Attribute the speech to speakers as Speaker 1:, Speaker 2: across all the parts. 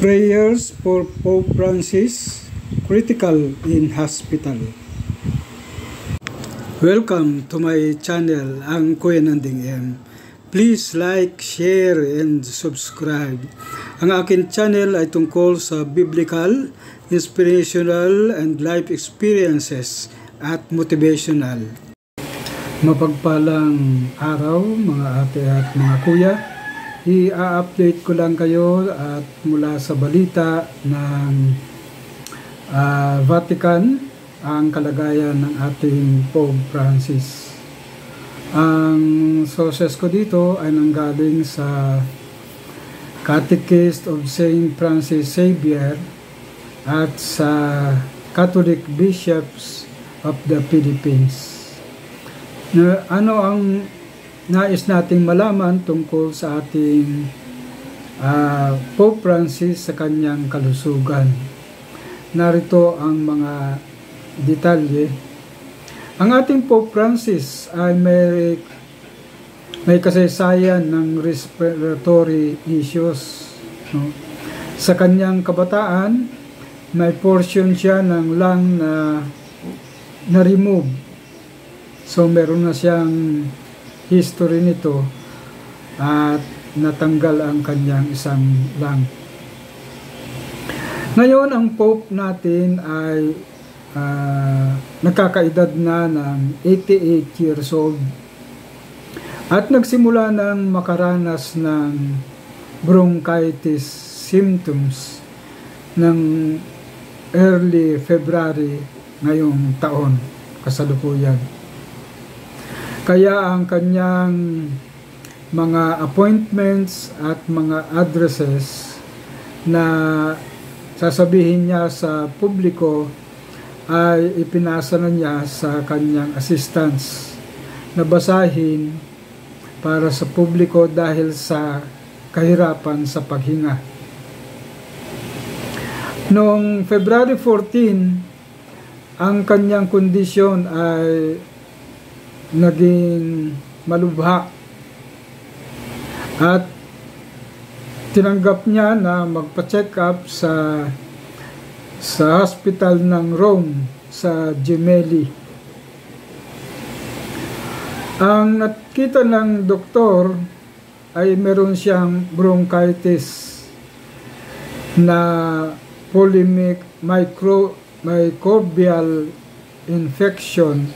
Speaker 1: Prayers for Pope Francis, critical in hospital. Welcome to my channel, ang Kuya Nanding M. Please like, share, and subscribe. Ang akin channel ay tungkol sa biblical, inspirational, and life experiences at motivational. Mapagpalang araw mga ate at mga kuya. I-update ko lang kayo at mula sa balita ng Vatican ang kalagayan ng ating Pope Francis. Ang sources ko dito ay nanggaling sa Catechist of Saint Francis Xavier at sa Catholic Bishops of the Philippines. Ano ang nais nating malaman tungkol sa ating Pope Francis sa kanyang kalusugan. Narito ang mga detalye. Ang ating Pope Francis ay may kasaysayan ng respiratory issues. No? Sa kanyang kabataan, may portion siya ng lung na remove. So meron na siyang history nito at natanggal ang kanyang isang lung. Ngayon ang Pope natin ay nakakaedad na ng 88 years old at nagsimula ng makaranas ng bronchitis symptoms ng early February ngayong taon kasalukuyan. Kaya ang kanyang mga appointments at mga addresses na sasabihin niya sa publiko ay ipinasa na niya sa kanyang assistants na basahin para sa publiko dahil sa kahirapan sa paghinga. Noong February 14, ang kanyang kondisyon ay naging malubha at tinanggap niya na magpa-check up sa hospital ng Rome sa Gemelli. Ang nakita ng doktor ay meron siyang bronchitis na microbial infection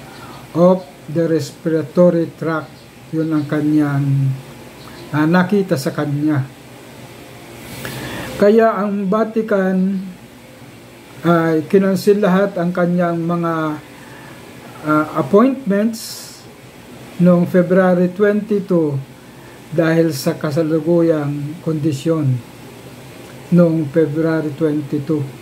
Speaker 1: of the respiratory tract. Yun ang kanyang nakita sa kanya. Kaya ang Vatican ay kinansil lahat ang kanyang mga appointments noong February 22 dahil sa kasalukuyang kondisyon noong February 22.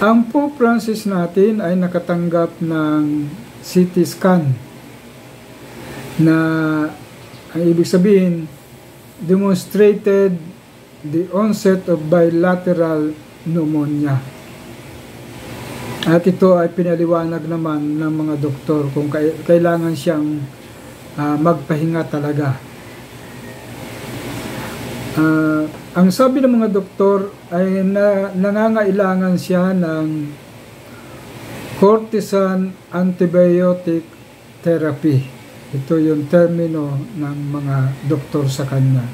Speaker 1: Ang Pope Francis natin ay nakatanggap ng CT scan na ang ibig sabihin demonstrated the onset of bilateral pneumonia. At ito ay pinaliwanag naman ng mga doktor kung kailangan siyang magpahinga talaga. Ang sabi ng mga doktor ay nangangailangan siya ng cortisone antibiotic therapy. Ito yung termino ng mga doktor sa kanya.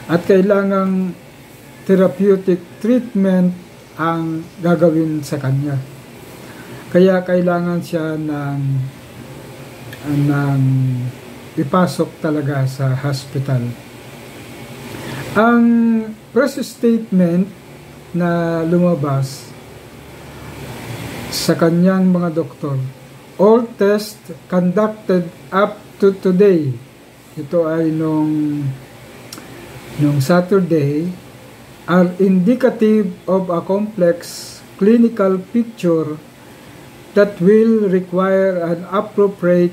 Speaker 1: At kailangang therapeutic treatment ang gagawin sa kanya. Kaya kailangan siya ng ipasok talaga sa hospital. Ang press statement na lumabas sa kanyang mga doktor, all tests conducted up to today, ito ay nung Saturday, are indicative of a complex clinical picture that will require an appropriate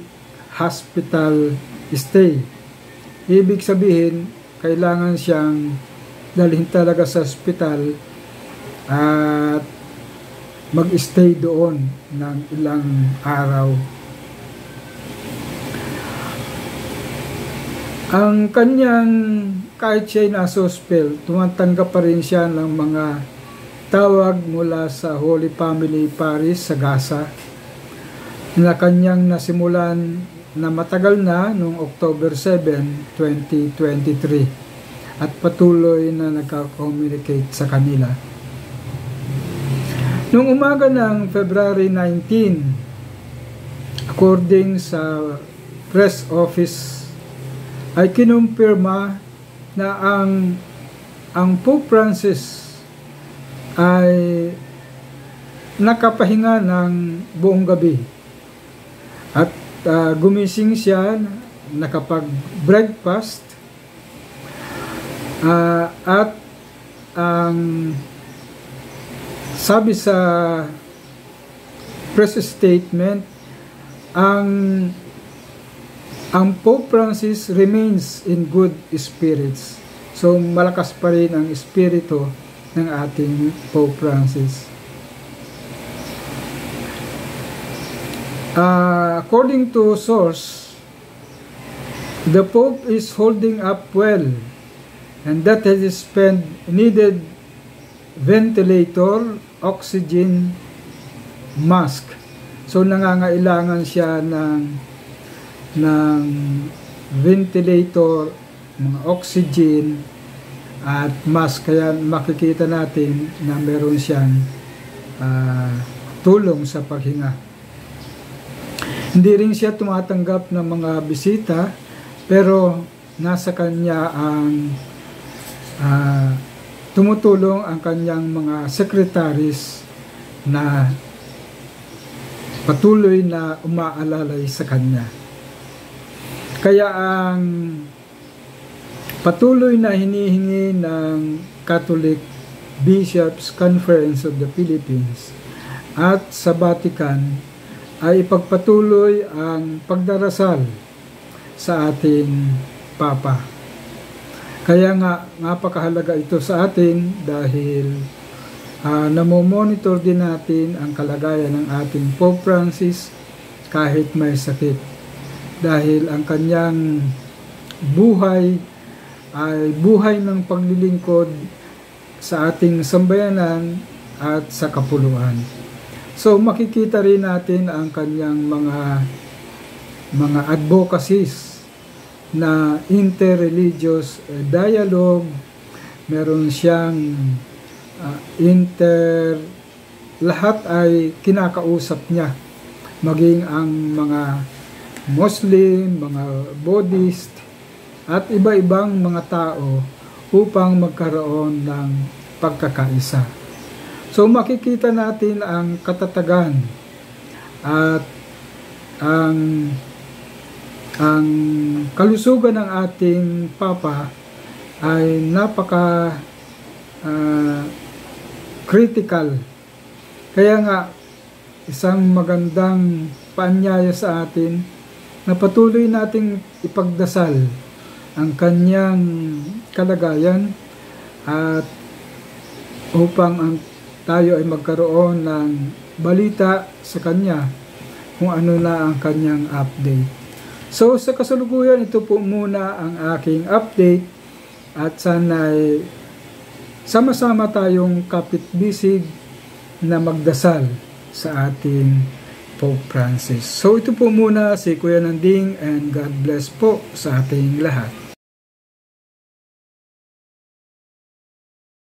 Speaker 1: hospital stay. Ibig sabihin, kailangan siyang dalhin talaga sa hospital at mag-stay doon ng ilang araw. Ang kanyang kahit siya'y nasa hospital, tumatanggap pa rin siya ng mga tawag mula sa Holy Family Parish sa Gaza na kanyang nasimulan na matagal na noong October 7, 2023 at patuloy na nagka-communicate sa kanila. Noong umaga ng February 19, according sa press office, ay kinumpirma na ang Pope Francis ay nakapahinga ng buong gabi at gumising siya, nakapag-breakfast at ang sabi sa press statement, ang Pope Francis remains in good spirits. So malakas pa rin ang espiritu ng ating Pope Francis. According to source, the Pope is holding up well and that has spent needed ventilator, oxygen, mask. So nangangailangan siya ng ventilator, mga oxygen at mask, kaya makikita natin na meron siyang tulong sa paghinga. Hindi rin siya tumatanggap ng mga bisita, pero nasa kanya ang tumutulong ang kanyang mga secretaries na patuloy na umaalalay sa kanya. Kaya ang patuloy na hinihingi ng Catholic Bishops Conference of the Philippines at sa Vatican ay ipagpatuloy ang pagdarasal sa ating Papa. Kaya nga napakahalaga ito sa atin dahil namomonitor din natin ang kalagayan ng ating Pope Francis kahit may sakit. Dahil ang kanyang buhay ay buhay ng paglilingkod sa ating sambayanan at sa kapuluan. So makikita rin natin ang kanyang mga advocacies na interreligious dialogue. Meron siyang lahat ay kinakausap niya, maging ang mga Muslim, mga Buddhist at iba-ibang mga tao upang magkaroon ng pagkakaisa. So makikita natin ang katatagan at ang kalusugan ng ating Papa ay napaka critical. Kaya nga isang magandang paanyaya sa atin na patuloy nating ipagdasal ang kanyang kalagayan at upang tayo ay magkaroon ng balita sa kanya kung ano na ang kanyang update. So sa kasalukuyan, ito po muna ang aking update at sana ay sama-sama tayong kapit-bisig na magdasal sa ating Pope Francis. So ito po muna si Kuya Nanding and God bless po sa ating lahat.